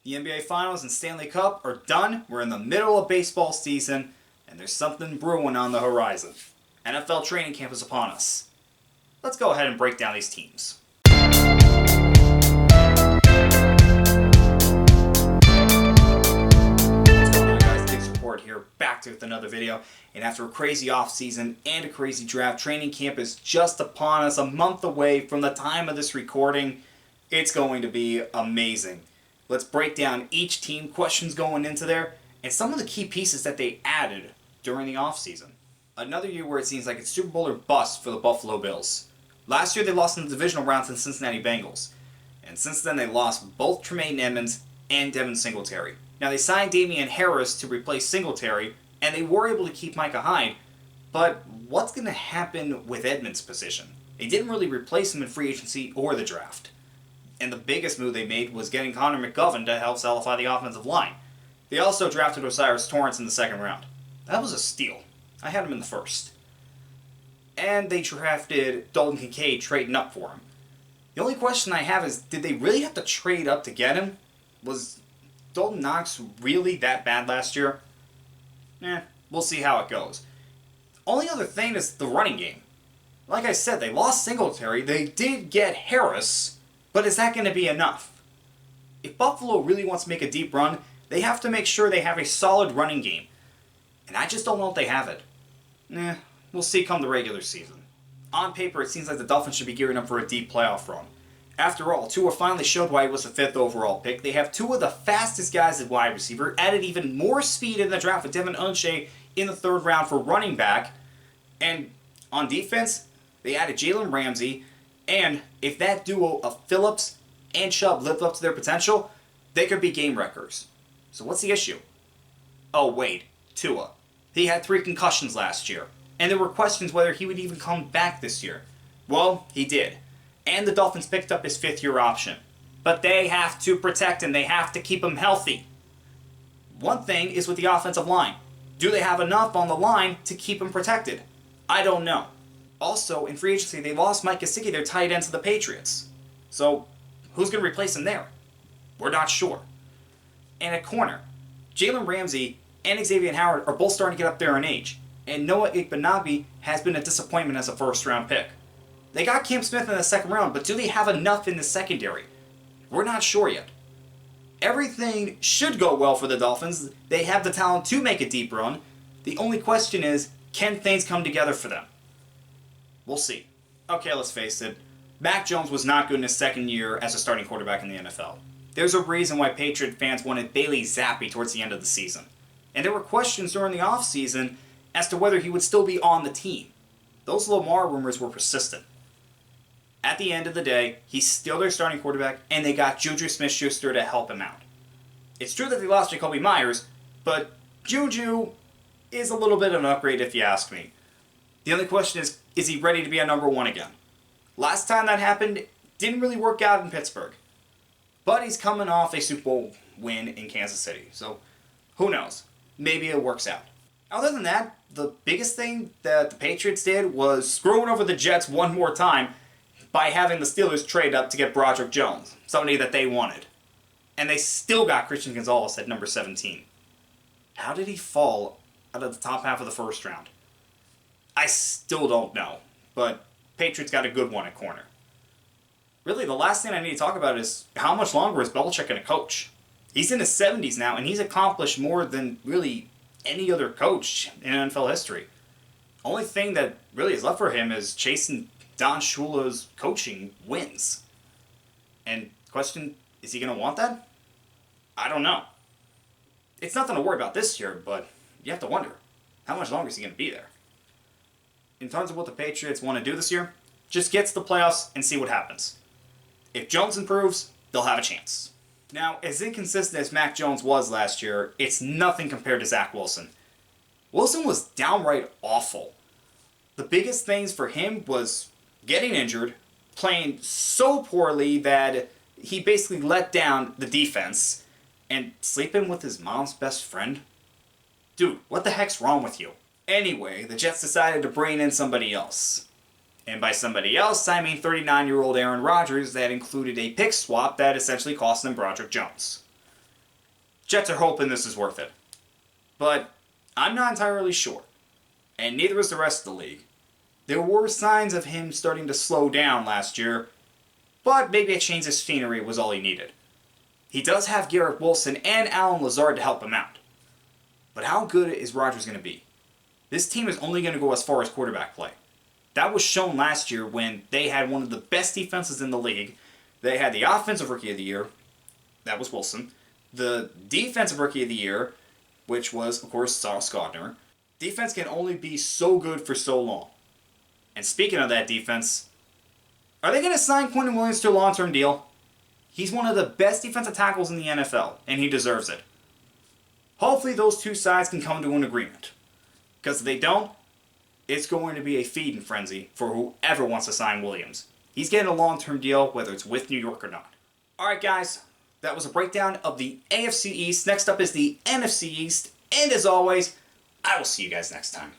The NBA Finals and Stanley Cup are done. We're in the middle of baseball season, and there's something brewing on the horizon. NFL training camp is upon us. Let's go ahead and break down these teams. What's going on, guys? Diggs Report here, back with another video. And after a crazy offseason and a crazy draft, training camp is just upon us, a month away from the time of this recording. It's going to be amazing. Let's break down each team, questions going into there, and some of the key pieces that they added during the offseason. Another year where it seems like it's Super Bowl or bust for the Buffalo Bills. Last year they lost in the divisional round to the Cincinnati Bengals. And since then they lost both Tremaine Edmonds and Devin Singletary. Now they signed Damian Harris to replace Singletary, and they were able to keep Micah Hyde, but what's going to happen with Edmonds' position? They didn't really replace him in free agency or the draft. And the biggest move they made was getting Connor McGovern to help solidify the offensive line. They also drafted Osiris Torrance in the second round. That was a steal. I had him in the first. And they drafted Dalton Kincaid, trading up for him. The only question I have is, did they really have to trade up to get him? Was Dalton Knox really that bad last year? We'll see how it goes. Only other thing is the running game. Like I said, they lost Singletary. They did get Harris. But is that going to be enough? If Buffalo really wants to make a deep run, they have to make sure they have a solid running game. And I just don't know if they have it. We'll see come the regular season. On paper, it seems like the Dolphins should be gearing up for a deep playoff run. After all, Tua finally showed why he was the 5th overall pick. They have two of the fastest guys at wide receiver, added even more speed in the draft with Devin Unshay in the 3rd round for running back. And on defense, they added Jalen Ramsey. And if that duo of Phillips and Chubb lived up to their potential, they could be game wreckers. So what's the issue? Oh wait, Tua. He had 3 concussions last year, and there were questions whether he would even come back this year. Well, he did. And the Dolphins picked up his 5th-year option. But they have to protect him. They have to keep him healthy. One thing is with the offensive line. Do they have enough on the line to keep him protected? I don't know. Also, in free agency, they lost Mike Gesicki, their tight end, to the Patriots. So, who's going to replace him there? We're not sure. And at corner, Jalen Ramsey and Xavier Howard are both starting to get up there in age. And Noah Igbenabi has been a disappointment as a first-round pick. They got Cam Smith in the 2nd round, but do they have enough in the secondary? We're not sure yet. Everything should go well for the Dolphins. They have the talent to make a deep run. The only question is, can things come together for them? We'll see. Okay, let's face it. Mac Jones was not good in his 2nd year as a starting quarterback in the NFL. There's a reason why Patriot fans wanted Bailey Zappi towards the end of the season. And there were questions during the offseason as to whether he would still be on the team. Those Lamar rumors were persistent. At the end of the day, he's still their starting quarterback, and they got Juju Smith-Schuster to help him out. It's true that they lost Jacoby Myers, but Juju is a little bit of an upgrade if you ask me. The only question is he ready to be a number 1 again? Last time that happened, didn't really work out in Pittsburgh. But he's coming off a Super Bowl win in Kansas City, so who knows? Maybe it works out. Other than that, the biggest thing that the Patriots did was screwing over the Jets one more time by having the Steelers trade up to get Broderick Jones, somebody that they wanted. And they still got Christian Gonzalez at number 17. How did he fall out of the top half of the 1st round? I still don't know, but Patriots got a good one at corner. Really, the last thing I need to talk about is how much longer is Belichick going to coach? He's in his 70s now, and he's accomplished more than really any other coach in NFL history. Only thing that really is left for him is chasing Don Shula's coaching wins. And question, is he going to want that? I don't know. It's nothing to worry about this year, but you have to wonder, how much longer is he going to be there? In terms of what the Patriots want to do this year, just get to the playoffs and see what happens. If Jones improves, they'll have a chance. Now, as inconsistent as Mac Jones was last year, it's nothing compared to Zach Wilson. Wilson was downright awful. The biggest things for him was getting injured, playing so poorly that he basically let down the defense, and sleeping with his mom's best friend? Dude, what the heck's wrong with you? Anyway, the Jets decided to bring in somebody else. And by somebody else, I mean 39-year-old Aaron Rodgers that included a pick swap that essentially cost them Broderick Jones. Jets are hoping this is worth it. But I'm not entirely sure. And neither is the rest of the league. There were signs of him starting to slow down last year, but maybe a change of scenery was all he needed. He does have Garrett Wilson and Alan Lazard to help him out. But how good is Rodgers going to be? This team is only going to go as far as quarterback play. That was shown last year when they had one of the best defenses in the league. They had the offensive rookie of the year, that was Wilson. The defensive rookie of the year, which was, of course, Sauce Gardner. Defense can only be so good for so long. And speaking of that defense, are they going to sign Quentin Williams to a long-term deal? He's one of the best defensive tackles in the NFL, and he deserves it. Hopefully those two sides can come to an agreement. Because if they don't, it's going to be a feeding frenzy for whoever wants to sign Williams. He's getting a long-term deal, whether it's with New York or not. Alright guys, that was a breakdown of the AFC East. Next up is the NFC East. And as always, I will see you guys next time.